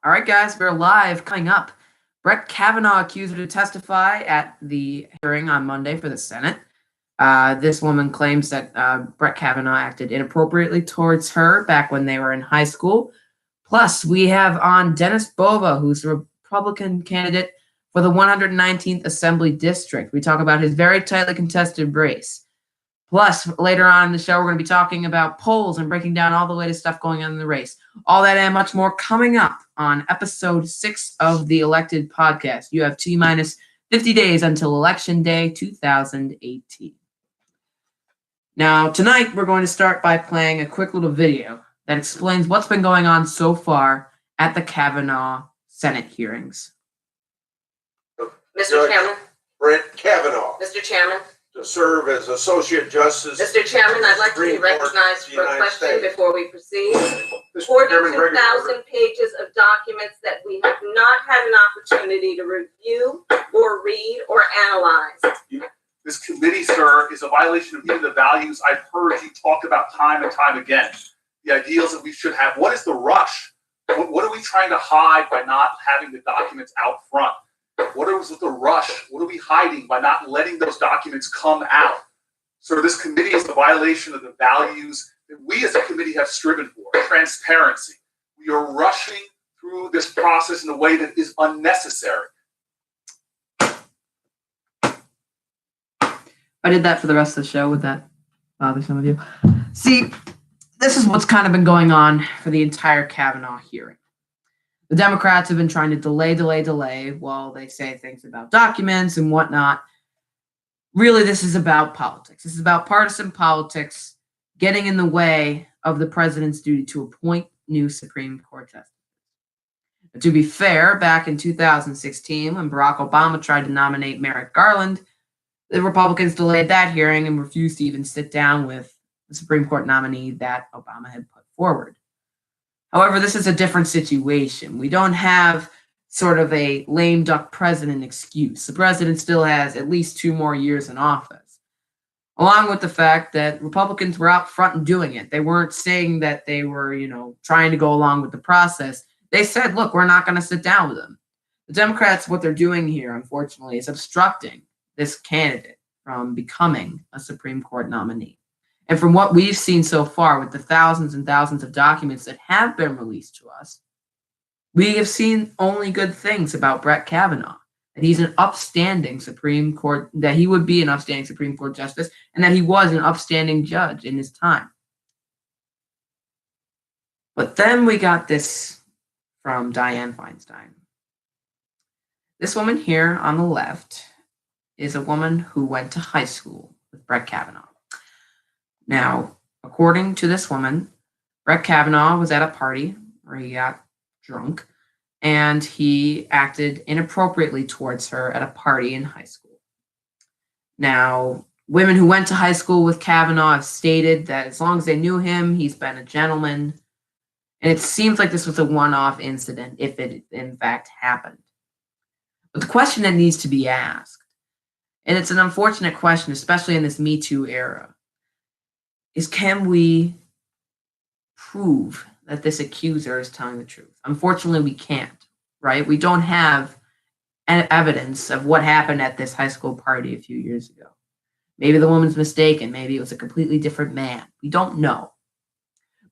All right, guys, we're live. Coming up, Brett Kavanaugh accused her to testify at the hearing on Monday for the Senate. This woman claims that Brett Kavanaugh acted inappropriately towards her back when they were in high school. Plus, we have on Dennis Bova, who's a Republican candidate for the 119th Assembly District. We talk about his very tightly contested race. Plus, later on in the show, we're going to be talking about polls and breaking down all the latest stuff going on in the race. All that and much more coming up on episode 6 of the Elected podcast. You have T minus 50 days until Election Day 2018. Now, tonight, we're going to start by playing a quick little video that explains what's been going on so far at the Kavanaugh Senate hearings. Mr. Chairman. Brett Kavanaugh Mr. Chairman. to serve as Associate Justice. Mr. Chairman, I'd like to be Supreme Court recognized of the for a United question States. before we proceed. Mr. Chairman, 42,000 pages of documents that we have not had an opportunity to review or read or analyze. This committee, sir, is a violation of even the values I've heard you talk about time and time again. The ideals that we should have. What is the rush? What are we trying to hide by not having the documents out front? What is with the rush? What are we hiding by not letting those documents come out? Sir, this committee is a violation of the values that we as a committee have striven for, transparency. We are rushing through this process in a way that is unnecessary. I did that for the rest of the show. Would that bother some of you? See, this is what's kind of been going on for the entire Kavanaugh hearing. The Democrats have been trying to delay while they say things about documents and whatnot. Really, this is about politics. This is about partisan politics getting in the way of the president's duty to appoint new Supreme Court justices. But to be fair, back in 2016, when Barack Obama tried to nominate Merrick Garland, the Republicans delayed that hearing and refused to even sit down with the Supreme Court nominee that Obama had put forward. However, this is a different situation. We don't have sort of a lame duck president excuse. The president still has at least 2 more years in office, along with the fact that Republicans were out front and doing it. They weren't saying that they were, trying to go along with the process. They said, look, we're not going to sit down with them. The Democrats, what they're doing here, unfortunately, is obstructing this candidate from becoming a Supreme Court nominee. And from what we've seen so far with the thousands and thousands of documents that have been released to us, we have seen only good things about Brett Kavanaugh, that he's an upstanding Supreme Court, that he would be an upstanding Supreme Court justice, and that he was an upstanding judge in his time. But then we got this from Dianne Feinstein. This woman here on the left is a woman who went to high school with Brett Kavanaugh. Now, according to this woman, Brett Kavanaugh was at a party where he got drunk and he acted inappropriately towards her at a party in high school. Now, women who went to high school with Kavanaugh have stated that as long as they knew him, he's been a gentleman. And it seems like this was a one-off incident if it in fact happened. But the question that needs to be asked, and it's an unfortunate question, especially in this Me Too era, is can we prove that this accuser is telling the truth? Unfortunately, we can't, right? We don't have evidence of what happened at this high school party a few years ago. Maybe the woman's mistaken. Maybe it was a completely different man. We don't know.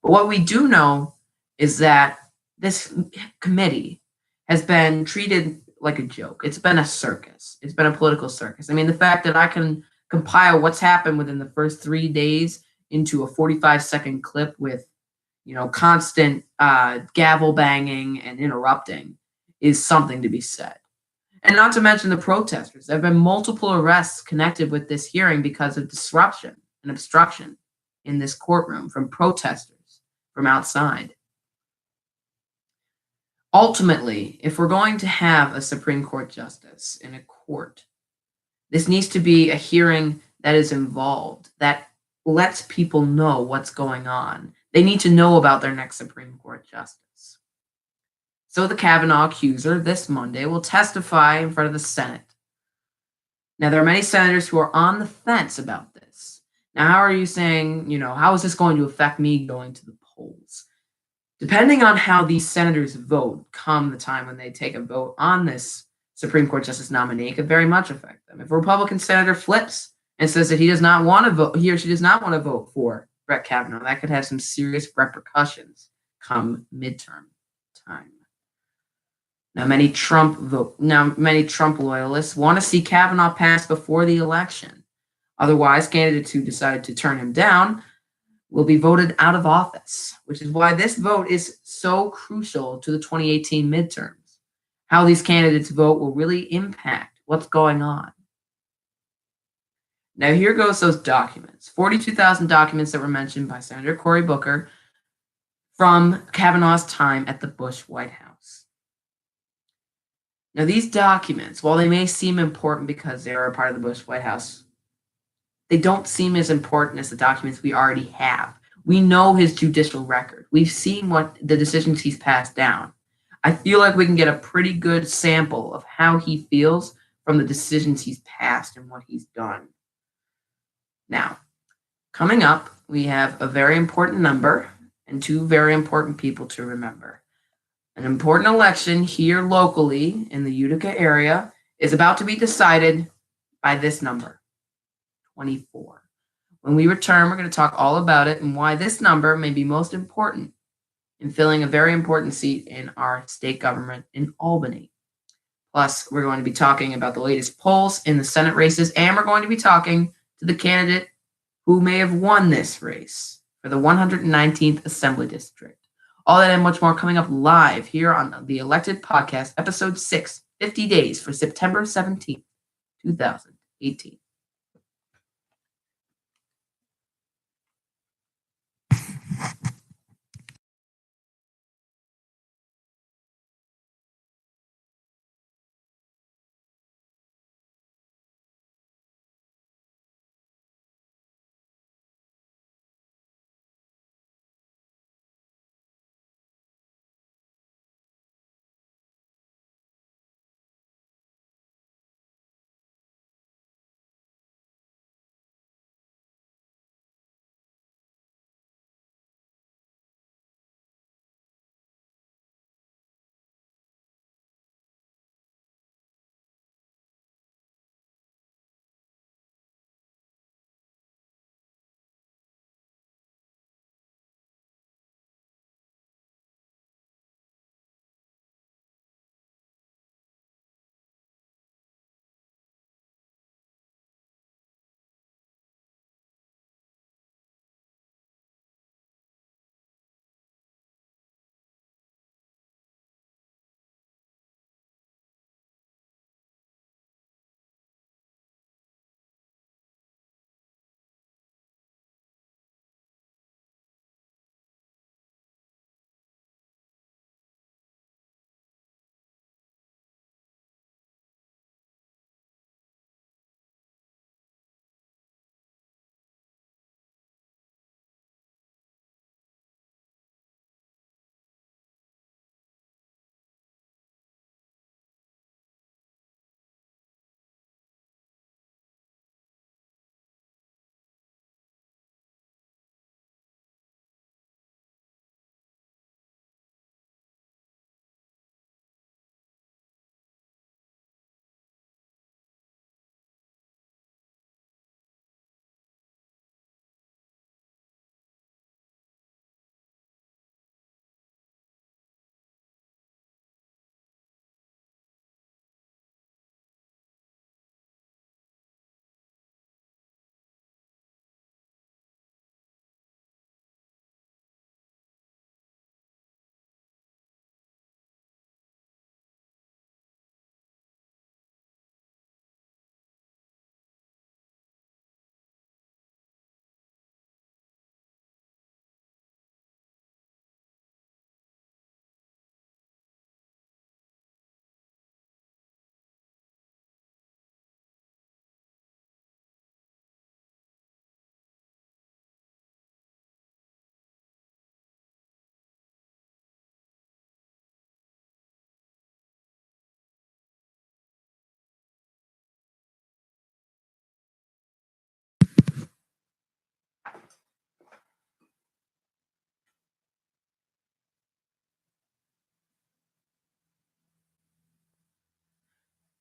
But what we do know is that this committee has been treated like a joke. It's been a circus. It's been a political circus. I mean, the fact that I can compile what's happened within the first 3 days into a 45-second clip with, constant gavel banging and interrupting is something to be said. And not to mention the protesters. There have been multiple arrests connected with this hearing because of disruption and obstruction in this courtroom from protesters from outside. Ultimately, if we're going to have a Supreme Court justice in a court, this needs to be a hearing that is involved, that lets people know what's going on. They need to know about their next Supreme Court justice. So the Kavanaugh accuser this Monday will testify in front of the Senate. Now, there are many senators who are on the fence about this. Now, how are you saying, how is this going to affect me going to the polls? Depending on how these senators vote come the time when they take a vote on this Supreme Court justice nominee, it could very much affect them. If a Republican senator flips and says that he does not want to vote, he or she does not want to vote for Brett Kavanaugh, that could have some serious repercussions come midterm time. Now, many Trump loyalists want to see Kavanaugh pass before the election. Otherwise, candidates who decide to turn him down will be voted out of office, which is why this vote is so crucial to the 2018 midterms. How these candidates vote will really impact what's going on. Now, here goes those documents. 42,000 documents that were mentioned by Senator Cory Booker from Kavanaugh's time at the Bush White House. Now, these documents, while they may seem important because they are a part of the Bush White House, they don't seem as important as the documents we already have. We know his judicial record. We've seen what the decisions he's passed down. I feel like we can get a pretty good sample of how he feels from the decisions he's passed and what he's done. Now, coming up, we have a very important number and two very important people to remember. An important election here locally in the Utica area is about to be decided by this number, 24. When we return, we're going to talk all about it and why this number may be most important in filling a very important seat in our state government in Albany. Plus, we're going to be talking about the latest polls in the Senate races, and we're going to be talking to the candidate who may have won this race for the 119th Assembly District. All that and much more coming up live here on the Elected Podcast, Episode 6, 50 Days for September 17th, 2018.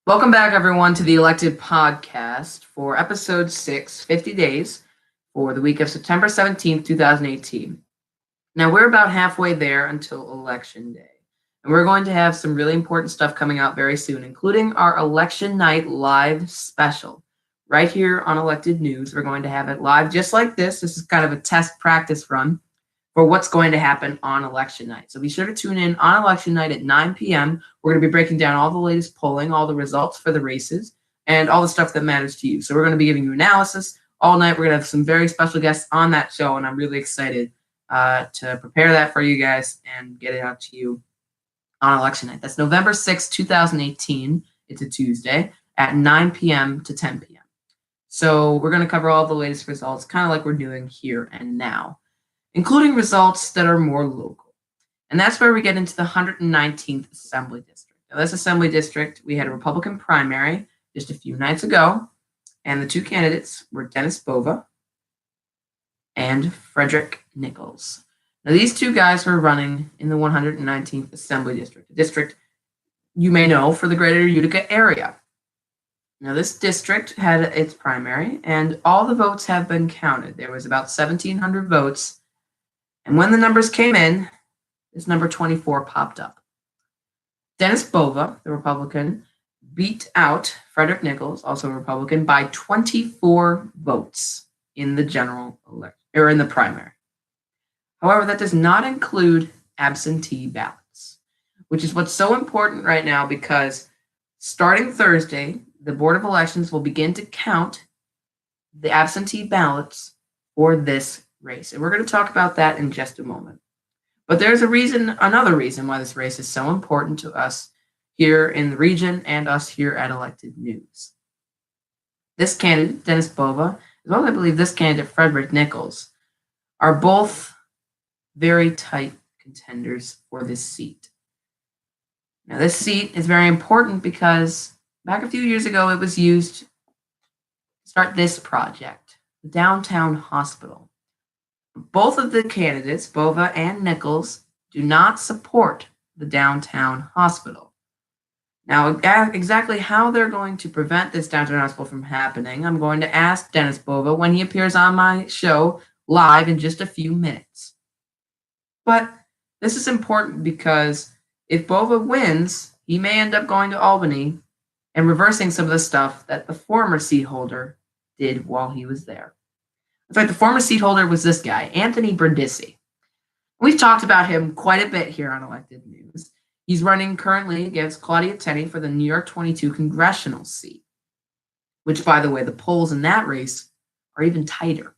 Welcome back, everyone, to the Elected Podcast for episode 6, 50 days for the week of September 17th, 2018. Now, we're about halfway there until Election Day, and we're going to have some really important stuff coming out very soon, including our Election Night live special right here on Elected News. We're going to have it live just like this. This is kind of a test practice run for what's going to happen on election night. So be sure to tune in on election night at 9 p.m. We're going to be breaking down all the latest polling, all the results for the races, and all the stuff that matters to you. So we're going to be giving you analysis all night. We're going to have some very special guests on that show, and I'm really excited to prepare that for you guys and get it out to you on election night. That's November 6th, 2018. It's a Tuesday at 9 p.m. to 10 p.m. So we're going to cover all the latest results, kind of like we're doing here and now, including results that are more local. And that's where we get into the 119th Assembly District. Now, this Assembly District, we had a Republican primary just a few nights ago, and the two candidates were Dennis Bova and Frederick Nichols. Now, these two guys were running in the 119th Assembly District, a district you may know for the greater Utica area. Now, this district had its primary, and all the votes have been counted. There was about 1,700 votes. And when the numbers came in, this number 24 popped up. Dennis Bova, the Republican, beat out Frederick Nichols, also a Republican, by 24 votes in the general election, or in the primary. However, that does not include absentee ballots, which is what's so important right now because starting Thursday, the Board of Elections will begin to count the absentee ballots for this race. And we're going to talk about that in just a moment. But there's another reason why this race is so important to us here in the region and us here at Elected News. This candidate, Dennis Bova, as well as I believe this candidate, Frederick Nichols, are both very tight contenders for this seat. Now, this seat is very important because back a few years ago, it was used to start this project, the downtown hospital. Both of the candidates, Bova and Nichols, do not support the downtown hospital. Now, exactly how they're going to prevent this downtown hospital from happening, I'm going to ask Dennis Bova when he appears on my show live in just a few minutes. But this is important because if Bova wins, he may end up going to Albany and reversing some of the stuff that the former seat holder did while he was there. In fact, the former seat holder was this guy, Anthony Brindisi. We've talked about him quite a bit here on Elected News. He's running currently against Claudia Tenney for the New York 22 congressional seat, which, by the way, the polls in that race are even tighter.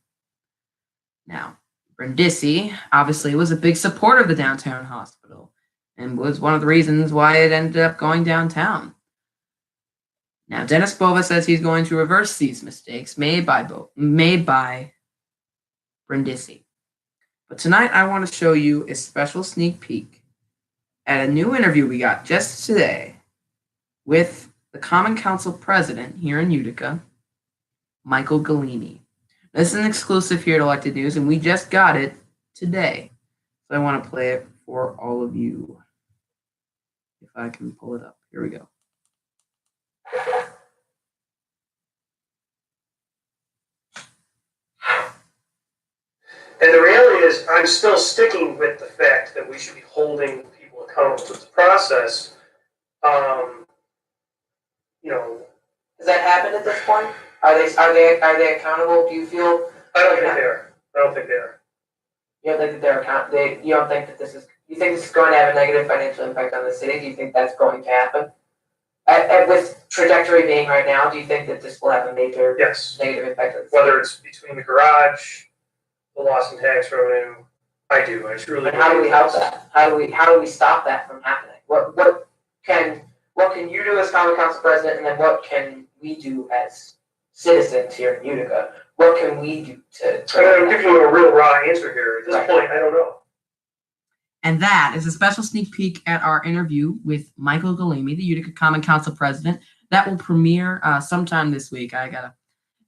Now, Brindisi obviously was a big supporter of the downtown hospital and was one of the reasons why it ended up going downtown. Now, Dennis Bova says he's going to reverse these mistakes made by Brindisi. But tonight, I want to show you a special sneak peek at a new interview we got just today with the Common Council president here in Utica, Michael Galimi. This is an exclusive here at Elected News, and we just got it today. So I want to play it for all of you. If I can pull it up. Here we go. And the reality is, I'm still sticking with the fact that we should be holding people accountable to the process. Has that happened at this point? Are they accountable? Do you feel? I don't think they are. I don't think they are. You don't think that they're accountable? You don't think that this is? You think this is going to have a negative financial impact on the city? Do you think that's going to happen? With trajectory being right now, do you think that this will have a major negative impact on the city? Whether it's between the garage, the loss in tax revenue, I do. I truly. And how do we help that? How do we stop that from happening? What can you do as Common Council president, and then what can we do as citizens here in Utica? What can we do to I'm giving you a real raw answer here. At this point, I don't know. And that is a special sneak peek at our interview with Michael Galimi, the Utica Common Council president. That will premiere sometime this week. I gotta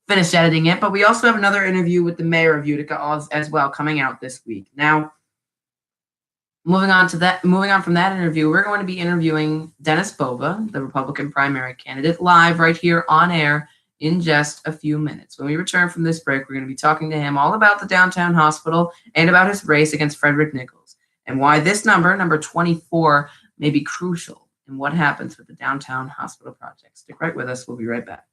finish editing it, but we also have another interview with the mayor of Utica as well coming out this week. Now, Moving on from that interview, we're going to be interviewing Dennis Bova, the Republican primary candidate, live right here on air in just a few minutes. When we return from this break, we're going to be talking to him all about the downtown hospital and about his race against Frederick Nichols and why this number 24, may be crucial in what happens with the downtown hospital project. Stick right with us. We'll be right back.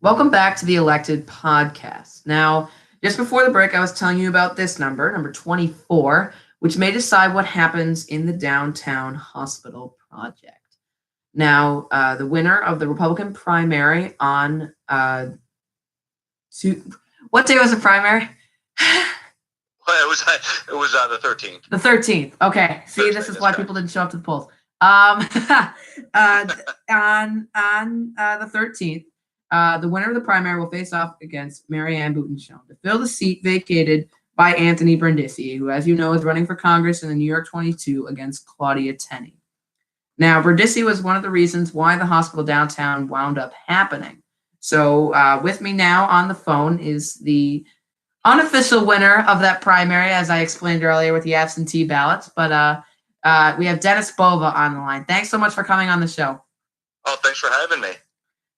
Welcome back to the Elected Podcast. Now, just before the break, I was telling you about this number 24, which may decide what happens in the downtown hospital project. Now, the winner of the Republican primary on what day was the primary? Well, it was the 13th. The 13th. Okay. See, Thursday, this is that's why correct. people didn't show up to the polls. On the 13th, the winner of the primary will face off against Mary Ann Butenschon to fill the seat vacated by Anthony Brindisi, who, as you know, is running for Congress in the New York 22 against Claudia Tenney. Now, Brindisi was one of the reasons why the hospital downtown wound up happening. So with me now on the phone is the unofficial winner of that primary, as I explained earlier with the absentee ballots. But we have Dennis Bova on the line. Thanks so much for coming on the show. Oh, thanks for having me.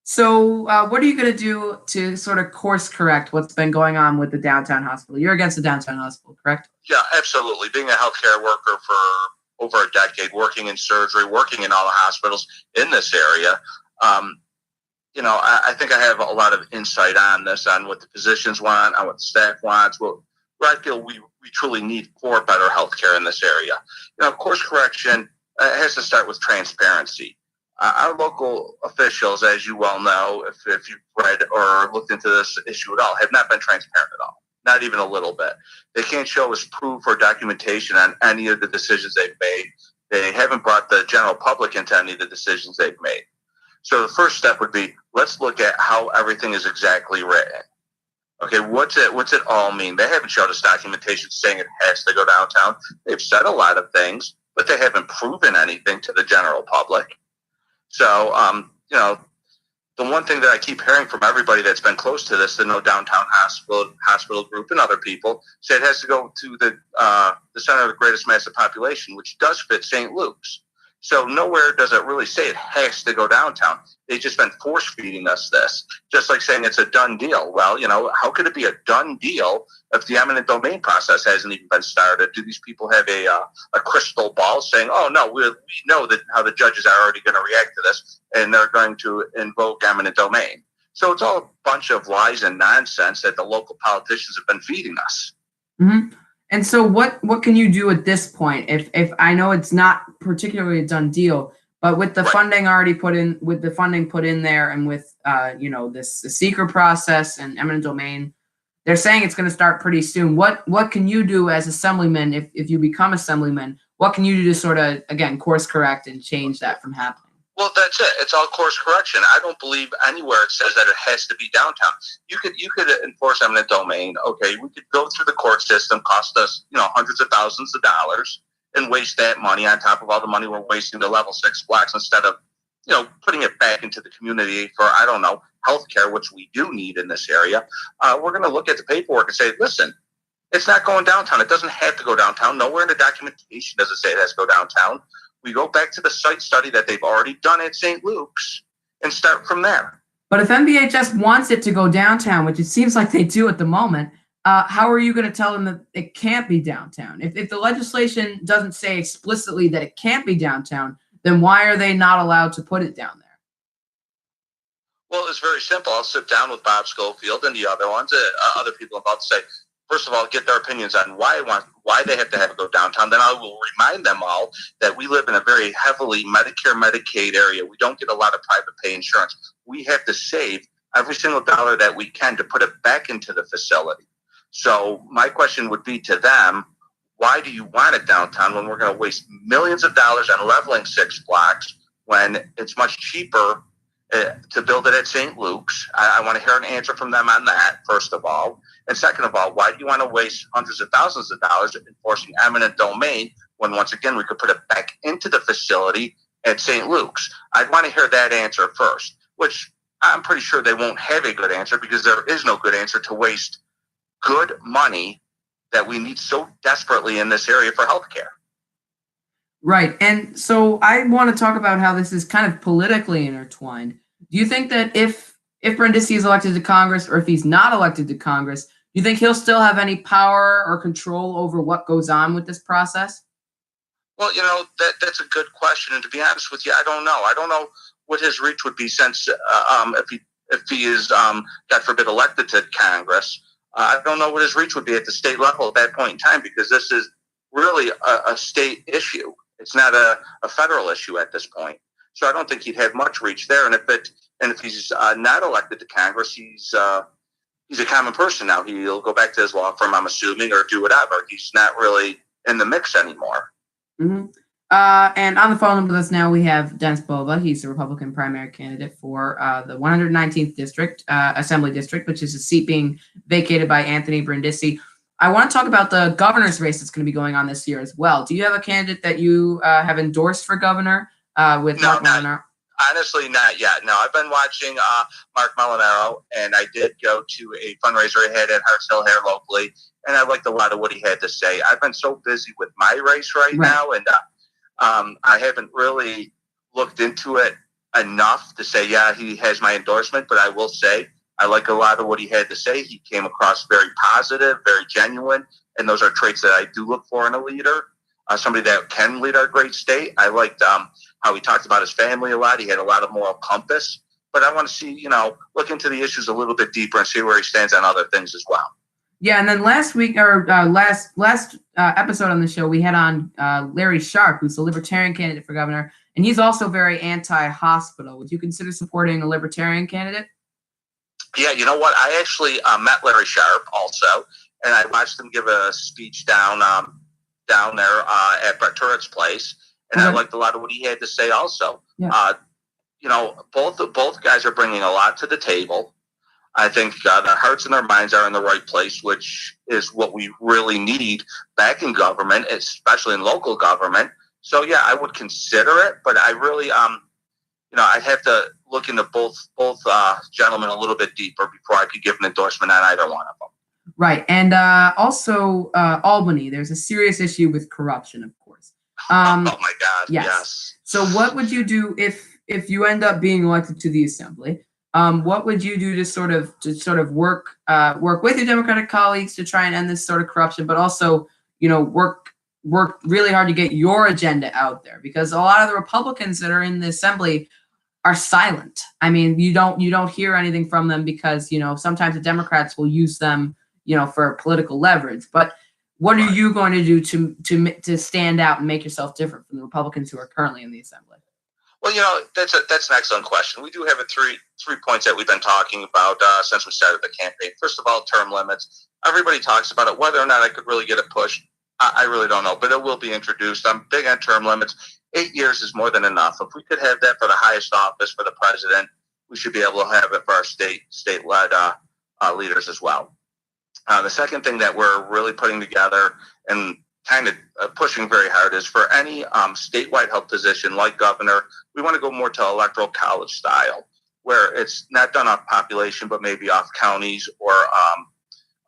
So what are you going to do to sort of course correct what's been going on with the downtown hospital? You're against the downtown hospital, correct? Yeah, absolutely. Being a healthcare worker for over a decade, working in surgery, working in all the hospitals in this area, I think I have a lot of insight on this, on what the physicians want, on what the staff wants, where I feel we truly need for better healthcare in this area. Course correction has to start with transparency. Our local officials, as you well know, if you've read or looked into this issue at all, have not been transparent at all, not even a little bit. They can't show us proof or documentation on any of the decisions they've made. They haven't brought the general public into any of the decisions they've made. So the first step would be, let's look at how everything is exactly written. Okay, what's it all mean? They haven't showed us documentation saying it has to go downtown. They've said a lot of things, but they haven't proven anything to the general public. So, the one thing that I keep hearing from everybody that's been close to this, the No Downtown Hospital Group and other people, say it has to go to the center of the greatest mass of population, which does fit St. Luke's. So nowhere does it really say it has to go downtown. They've just been force-feeding us this, just like saying it's a done deal. Well, how could it be a done deal if the eminent domain process hasn't even been started? Do these people have a crystal ball saying, oh, no, we know that how the judges are already going to react to this, and they're going to invoke eminent domain? So it's all a bunch of lies and nonsense that the local politicians have been feeding us. Mm-hmm. And so what can you do at this point? If I know it's not particularly a done deal, but with the funding already put in, with the funding put in there, and with the secret process and eminent domain, they're saying it's going to start pretty soon. What can you do as assemblyman if you become assemblyman? what can you do to sort of, again, course correct and change that from happening? Well, that's it. It's all course correction. I don't believe anywhere it says that it has to be downtown. You could enforce eminent domain. Okay, we could go through the court system, cost us hundreds of thousands of dollars, and waste that money on top of all the money we're wasting to level 6 blocks instead of putting it back into the community for healthcare, which we do need in this area. We're going to look at the paperwork and say, listen, it's not going downtown. It doesn't have to go downtown. Nowhere in the documentation does it say it has to go downtown. We go back to the site study that they've already done at St. Luke's and start from there. But if MBHS wants it to go downtown, which it seems like they do at the moment, how are you going to tell them that it can't be downtown? If the legislation doesn't say explicitly that it can't be downtown, then why are they not allowed to put it down there? Well, it's very simple. I'll sit down with Bob Schofield and the other ones, other people involved, to say, first of all, get their opinions on why they have to have it go downtown. Then I will remind them all that we live in a very heavily Medicare, Medicaid area. We don't get a lot of private pay insurance. We have to save every single dollar that we can to put it back into the facility. So my question would be to them, why do you want it downtown when we're going to waste millions of dollars on leveling 6 blocks when it's much cheaper to build it at St. Luke's? I want to hear an answer from them on that, first of all. And second of all, why do you want to waste hundreds of thousands of dollars enforcing eminent domain when, once again, we could put it back into the facility at St. Luke's? I'd want to hear that answer first, which I'm pretty sure they won't have a good answer, because there is no good answer to waste good money that we need so desperately in this area for healthcare. Right. And so I want to talk about how this is kind of politically intertwined. Do you think that if Brindisi is elected to Congress, or if he's not elected to Congress, do you think he'll still have any power or control over what goes on with this process? Well, that's a good question. And to be honest with you, I don't know. I don't know what his reach would be, since if he is, God forbid, elected to Congress. I don't know what his reach would be at the state level at that point in time, because this is really a state issue. It's not a federal issue at this point. So I don't think he'd have much reach there. And if he's not elected to Congress, he's a common person now. He'll go back to his law firm, I'm assuming, or do whatever. He's not really in the mix anymore. Mm-hmm. And on the phone with us now, we have Dennis Bova. He's the Republican primary candidate for the 119th District, Assembly District, which is a seat being vacated by Anthony Brindisi. I want to talk about the governor's race that's going to be going on this year as well. Do you have a candidate that you have endorsed for governor with Mark Molinaro? Honestly, not yet. No, I've been watching Mark Molinaro, and I did go to a fundraiser he had at Harts Hill here locally, and I liked a lot of what he had to say. I've been so busy with my race right now, and I haven't really looked into it enough to say, yeah, he has my endorsement, but I will say I like a lot of what he had to say. He came across very positive, very genuine, and those are traits that I do look for in a leader, somebody that can lead our great state. I liked how he talked about his family a lot. He had a lot of moral compass, but I want to see, look into the issues a little bit deeper and see where he stands on other things as well. Yeah, and then last week, or last episode on the show, we had on Larry Sharp, who's the Libertarian candidate for governor, and he's also very anti-hospital. Would you consider supporting a Libertarian candidate? Yeah, you know what? I actually met Larry Sharp also, and I watched him give a speech down there at Brett Turrett's place, and I liked a lot of what he had to say also. Yeah. Both guys are bringing a lot to the table. I think their hearts and their minds are in the right place, which is what we really need back in government, especially in local government. So, yeah, I would consider it, but I really, I'd have to look into both gentlemen a little bit deeper before I could give an endorsement on either one of them. Right. And also Albany, there's a serious issue with corruption, of course. Oh, my God. Yes. So what would you do if you end up being elected to the assembly? What would you do to sort of work with your Democratic colleagues to try and end this sort of corruption, but also, work really hard to get your agenda out there? Because a lot of the Republicans that are in the assembly are silent. I mean, you don't hear anything from them because, sometimes the Democrats will use them, for political leverage. But what are you going to do to stand out and make yourself different from the Republicans who are currently in the assembly? Well, that's an excellent question. We do have three points that we've been talking about since we started the campaign. First of all, term limits. Everybody talks about it. Whether or not I could really get it pushed, I really don't know, but it will be introduced. I'm big on term limits. 8 years is more than enough. If we could have that for the highest office for the president, we should be able to have it for our state-led leaders as well. The second thing that we're really putting together and kind of pushing very hard is for any statewide health position like governor, we want to go more to electoral college style, where it's not done off population, but maybe off counties or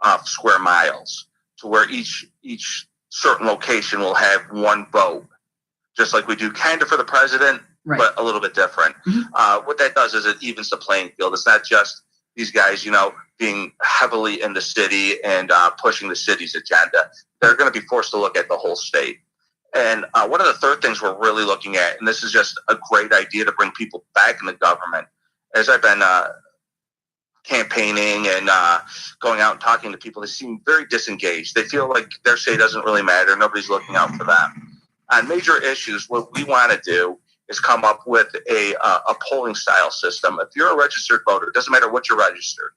off square miles, to where each certain location will have one vote, just like we do kind of for the president, Right. but a little bit different. What that does is it evens the playing field. It's not just these guys, being heavily in the city and pushing the city's agenda. They're going to be forced to look at the whole state. And one of the third things we're really looking at, and this is just a great idea to bring people back in the government, as I've been campaigning and going out and talking to people, they seem very disengaged. They feel like their say doesn't really matter. Nobody's looking out for them. On major issues, what we want to do is come up with a polling style system. If you're a registered voter, it doesn't matter what you're registered,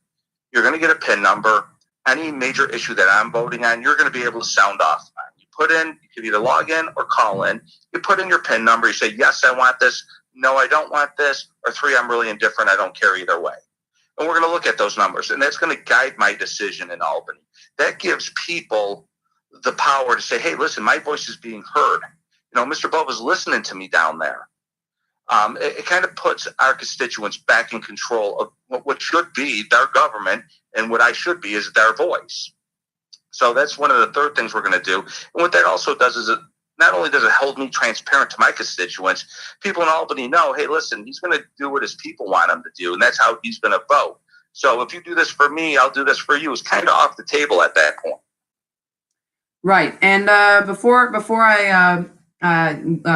you're going to get a PIN number. Any major issue that I'm voting on, you're going to be able to sound off on. You put in, you can either log in or call in. You put in your PIN number. You say, yes, I want this. No, I don't want this. Or 3, I'm really indifferent. I don't care either way. And we're going to look at those numbers, and that's going to guide my decision in Albany. That gives people the power to say, hey, listen, my voice is being heard. Mr. Bova's listening to me down there. It kind of puts our constituents back in control of what should be their government, and what I should be is their voice. So that's one of the third things we're going to do. And what that also does is it not only does it hold me transparent to my constituents, people in Albany know, hey, listen, he's going to do what his people want him to do, and that's how he's going to vote. So if you do this for me, I'll do this for you. It's kind of off the table at that point. Right. And before I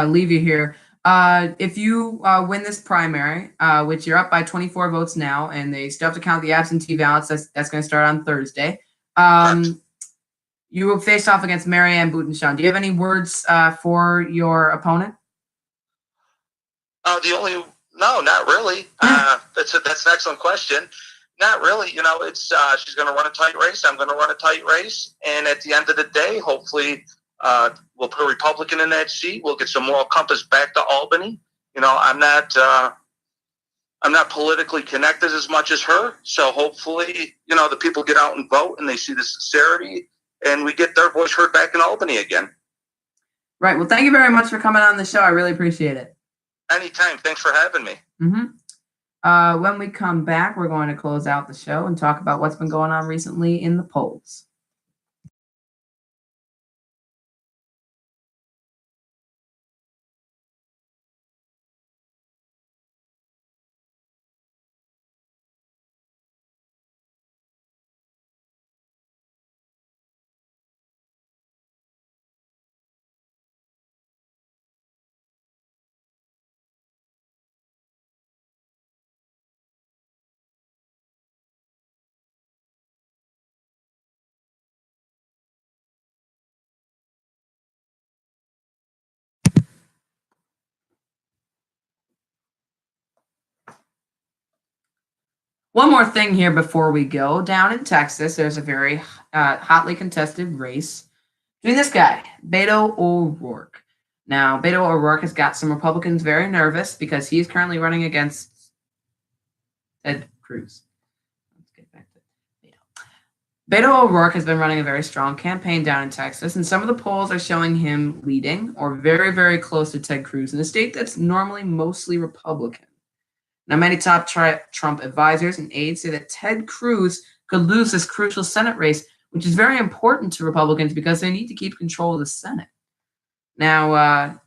leave you here, if you win this primary, which you're up by 24 votes now, and they still have to count the absentee ballots, that's going to start on Thursday. You will face off against Marianne Boutenshon. Do you have any words for your opponent? No, not really. That's an excellent question. Not really. It's she's going to run a tight race. I'm going to run a tight race, and at the end of the day, hopefully, we'll put a Republican in that seat. We'll get some moral compass back to Albany. I'm not politically connected as much as her, so hopefully, the people get out and vote, and they see the sincerity, and we get their voice heard back in Albany again. Right. Well, thank you very much for coming on the show. I really appreciate it. Anytime. Thanks for having me. When we come back, we're going to close out the show and talk about what's been going on recently in the polls. One more thing here before we go. Down in Texas, there's a very hotly contested race between this guy, Beto O'Rourke. Now, Beto O'Rourke has got some Republicans very nervous because he's currently running against Ted Cruz. Let's get back to Beto. Beto O'Rourke has been running a very strong campaign down in Texas, and some of the polls are showing him leading or very, very close to Ted Cruz in a state that's normally mostly Republican. Now, many top Trump advisors and aides say that Ted Cruz could lose this crucial Senate race, which is very important to Republicans because they need to keep control of the Senate. Now,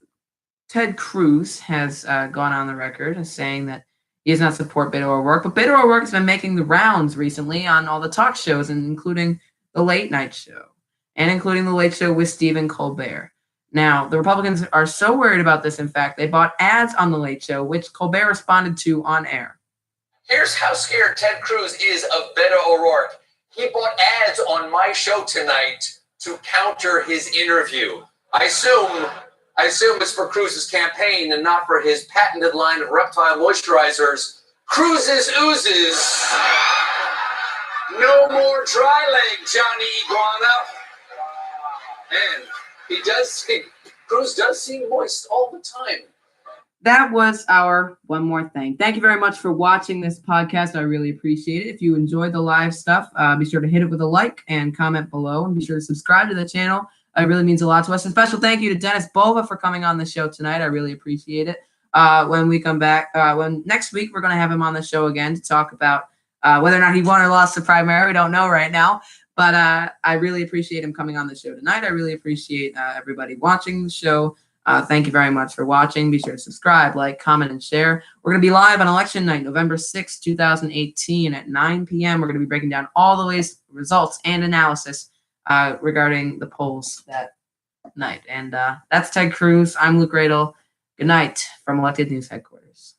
Ted Cruz has gone on the record as saying that he does not support Beto O'Rourke, but Beto O'Rourke has been making the rounds recently on all the talk shows, and including the Late Night Show, and including the Late Show with Stephen Colbert. Now, the Republicans are so worried about this, in fact, they bought ads on the Late Show, which Colbert responded to on air. Here's how scared Ted Cruz is of Beto O'Rourke. He bought ads on my show tonight to counter his interview. I assume it's for Cruz's campaign and not for his patented line of reptile moisturizers, Cruz's Oozes. No more dry leg, Johnny Iguana. And Cruz does seem moist all the time. That was our one more thing. Thank you very much for watching this podcast. I really appreciate it. If you enjoyed the live stuff, be sure to hit it with a like and comment below, and be sure to subscribe to the channel. It really means a lot to us. A special thank you to Dennis Bova for coming on the show tonight. I really appreciate it. When we come back, next week, we're going to have him on the show again to talk about whether or not he won or lost the primary. We don't know right now. But I really appreciate him coming on the show tonight. I really appreciate everybody watching the show. Thank you very much for watching. Be sure to subscribe, like, comment, and share. We're going to be live on election night, November 6, 2018 at 9 p.m. We're going to be breaking down all the results and analysis regarding the polls that night. And that's Ted Cruz. I'm Luke Radel. Good night from Elected News Headquarters.